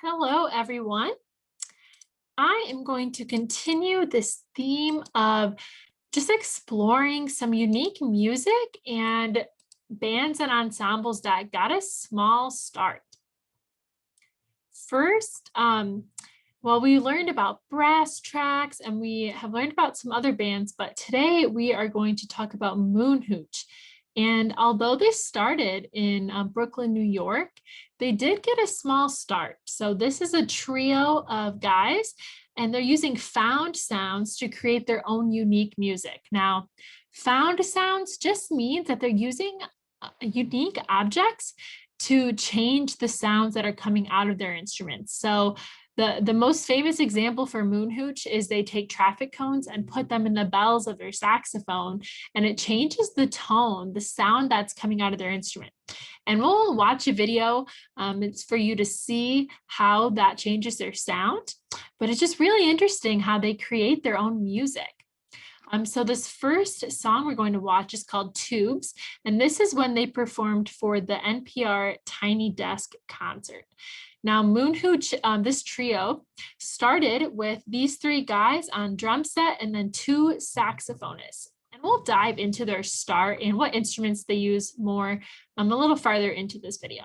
Hello, everyone. I am going to continue this theme of just exploring some unique music and bands and ensembles that got a small start. First, well, we learned about brass tracks and we have learned about some other bands, but today we are going to talk about Hooch. And although they started in Brooklyn, New York, they did get a small start. So this is a trio of guys, and they're using found sounds to create their own unique music. Now, found sounds just means that they're using unique objects to change the sounds that are coming out of their instruments. So the most famous example for Hooch is they take traffic cones and put them in the bells of their saxophone, and it changes the tone, the sound that's coming out of their instrument. And we'll watch a video. It's for you to see how that changes their sound, but it's just really interesting how they create their own music. So this first song we're going to watch is called Tubes, and this is when they performed for the NPR Tiny Desk concert. Now, Hooch, this trio, started with these three guys on drum set and then two saxophonists. And we'll dive into their start and what instruments they use more a little farther into this video.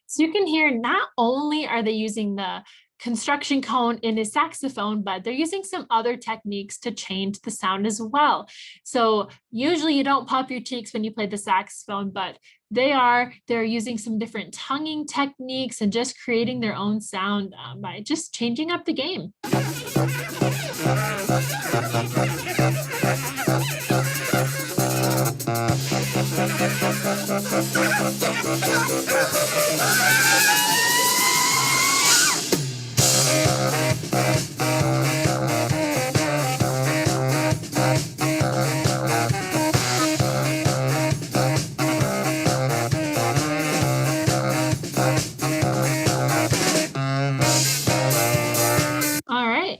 So you can hear not only are they using the construction cone in his saxophone, but they're using some other techniques to change the sound as well. So usually you don't pop your cheeks when you play the saxophone, but they're using some different tonguing techniques and just creating their own sound by just changing up the game. All right.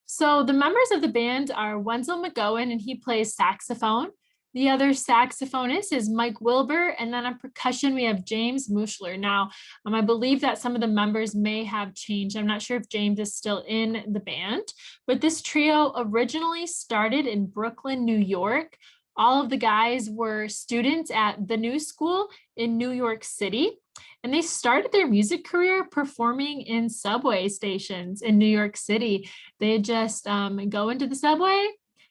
So the members of the band are Wenzel McGowan, and he plays saxophone. The other saxophonist is Mike Wilbur, and then on percussion, we have James Muschler. Now, I believe that some of the members may have changed. I'm not sure if James is still in the band, but this trio originally started in Brooklyn, New York. All of the guys were students at the New School in New York City. And they started their music career performing in subway stations in New York City. They just go into the subway,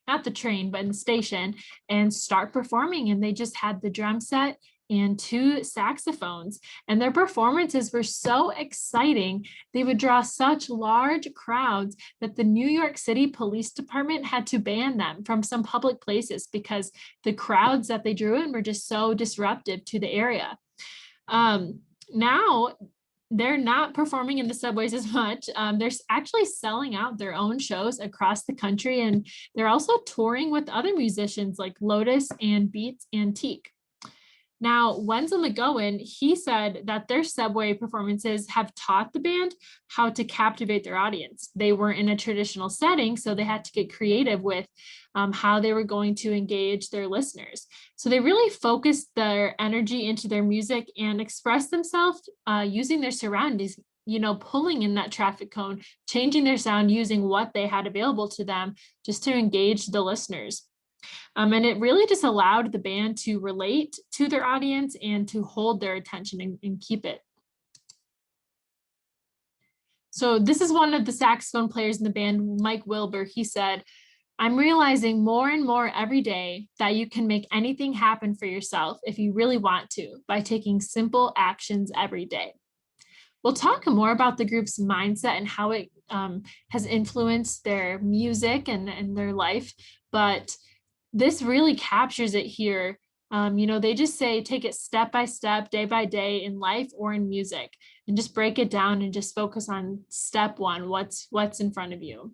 not the train, but in the station, and start performing. And they just had the drum set and two saxophones. And their performances were so exciting. They would draw such large crowds that the New York City Police Department had to ban them from some public places because the crowds that they drew in were just so disruptive to the area. Now they're not performing in the subways as much. They're actually selling out their own shows across the country, and they're also touring with other musicians like Lotus and Beats Antique. Now, Wenzel McGowan, he said that their subway performances have taught the band how to captivate their audience. They weren't in a traditional setting, so they had to get creative with how they were going to engage their listeners. So they really focused their energy into their music and expressed themselves using their surroundings, pulling in that traffic cone, changing their sound using what they had available to them just to engage the listeners. And it really just allowed the band to relate to their audience and to hold their attention and keep it. So this is one of the saxophone players in the band, Mike Wilbur. He said, I'm realizing more and more every day that you can make anything happen for yourself if you really want to by taking simple actions every day. We'll talk more about the group's mindset and how it has influenced their music and their life, but this really captures it here. They just say take it step by step, day by day in life or in music, and just break it down and just focus on step one, what's in front of you.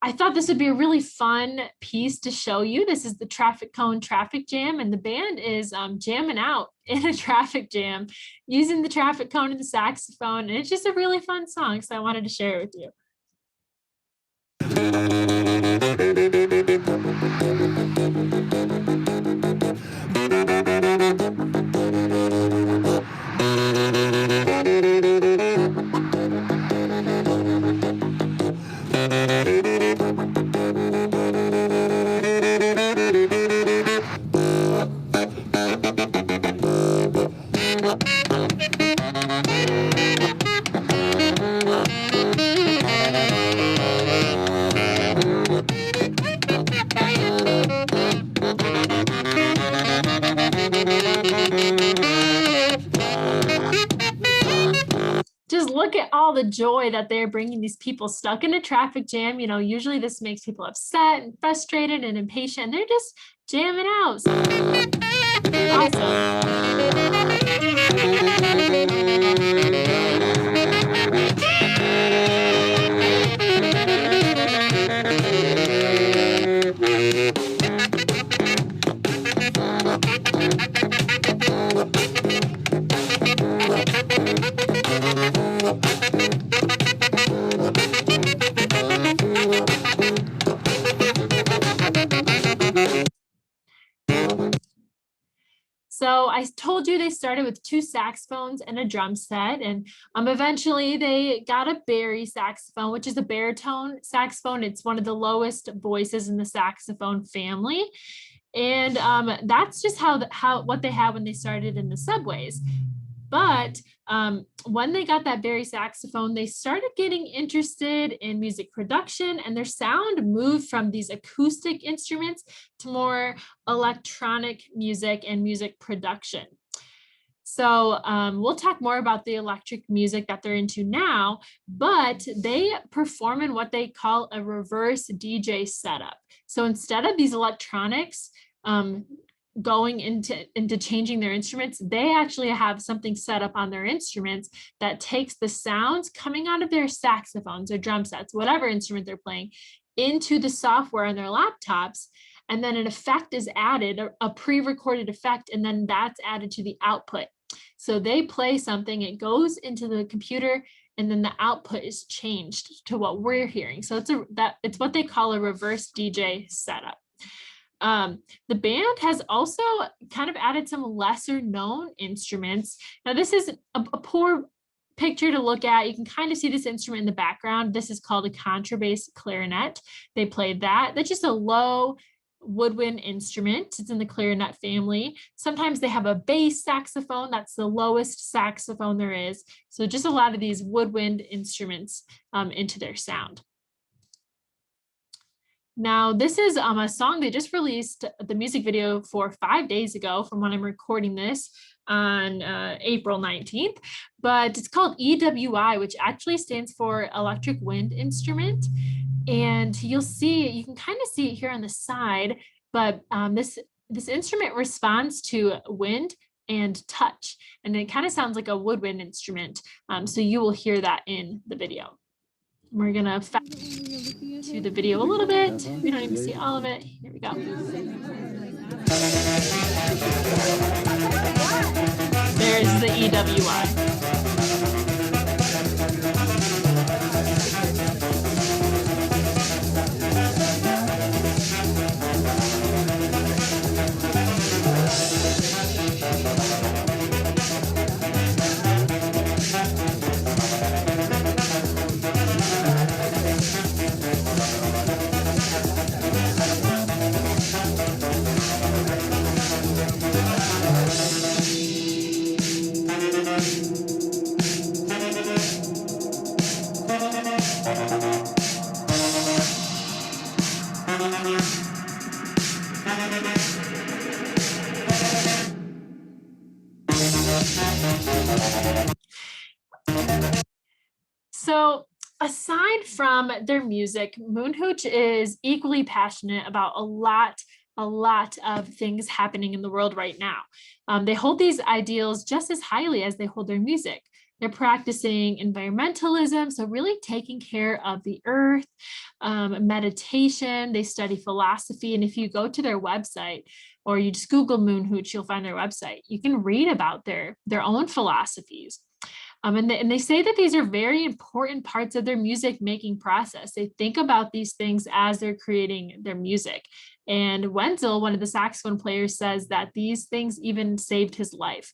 I thought this would be a really fun piece to show you. This is the traffic cone traffic jam, and the band is jamming out in a traffic jam using the traffic cone and the saxophone. And it's just a really fun song, so I wanted to share it with you. Just look at all the joy that they're bringing these people stuck in a traffic jam. Usually this makes people upset and frustrated and impatient. And they're just jamming out. So, So I told you they started with 2 saxophones and a drum set, and eventually they got a bari saxophone, which is a baritone saxophone. It's one of the lowest voices in the saxophone family. And that's just what they had when they started in the subways. But when they got that bari saxophone, they started getting interested in music production, and their sound moved from these acoustic instruments to more electronic music and music production. So we'll talk more about the electric music that they're into now, but they perform in what they call a reverse DJ setup. So instead of these electronics going into changing their instruments, they actually have something set up on their instruments that takes the sounds coming out of their saxophones or drum sets, whatever instrument they're playing, into the software on their laptops. And then an effect is added, a pre-recorded effect, and then that's added to the output. So they play something, it goes into the computer, and then the output is changed to what we're hearing. So it's what they call a reverse DJ setup. The band has also kind of added some lesser known instruments. Now this is a poor picture to look at. You can kind of see this instrument in the background. This is called a contrabass clarinet. They played that. That's just a low woodwind instrument. It's in the clarinet family. Sometimes they have a bass saxophone. That's the lowest saxophone there is. So just a lot of these woodwind instruments into their sound. Now, this is a song they just released the music video for 5 days ago from when I'm recording this on April 19th, but it's called EWI, which actually stands for Electric Wind Instrument. And you can kind of see it here on the side, but this instrument responds to wind and touch, and it kind of sounds like a woodwind instrument. So you will hear that in the video. We're gonna fast to the video a little bit. We don't even see all of it. Here we go. There's the EWI. So aside from their music, Moon Hooch is equally passionate about a lot of things happening in the world right now. They hold these ideals just as highly as they hold their music. They're practicing environmentalism, so really taking care of the earth, meditation, they study philosophy. And if you go to their website or you just Google Moon Hooch, you'll find their website. You can read about their own philosophies. And they say that these are very important parts of their music making process. They think about these things as they're creating their music. And Wenzel, one of the saxophone players, says that these things even saved his life.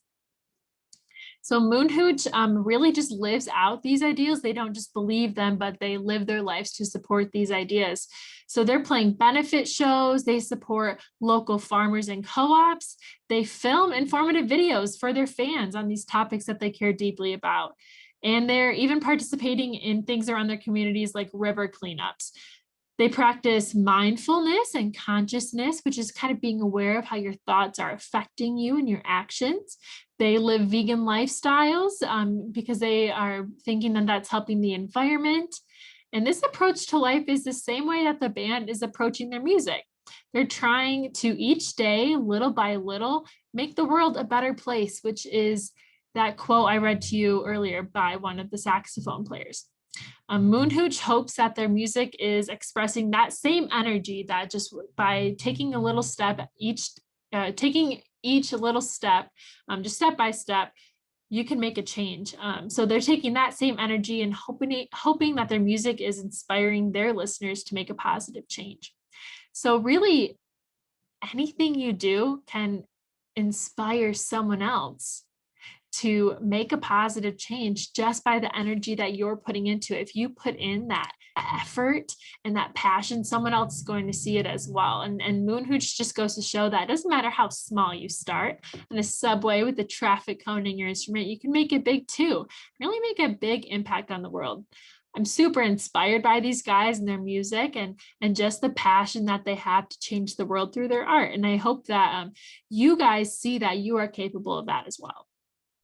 So Moon Hooch really just lives out these ideals. They don't just believe them, but they live their lives to support these ideas. So they're playing benefit shows. They support local farmers and co-ops. They film informative videos for their fans on these topics that they care deeply about. And they're even participating in things around their communities like river cleanups. They practice mindfulness and consciousness, which is kind of being aware of how your thoughts are affecting you and your actions. They live vegan lifestyles because they are thinking that that's helping the environment. And this approach to life is the same way that the band is approaching their music. They're trying to each day, little by little, make the world a better place, which is that quote I read to you earlier by one of the saxophone players. Moon Hooch hopes that their music is expressing that same energy, that just by taking a little step taking each little step, just step by step, you can make a change. So they're taking that same energy and hoping that their music is inspiring their listeners to make a positive change. So really, anything you do can inspire someone else to make a positive change just by the energy that you're putting into it. If you put in that effort and that passion, someone else is going to see it as well. And Moon Hooch just goes to show that it doesn't matter how small you start in a subway with the traffic cone in your instrument, you can make it big too. Really make a big impact on the world. I'm super inspired by these guys and their music and just the passion that they have to change the world through their art. And I hope that you guys see that you are capable of that as well.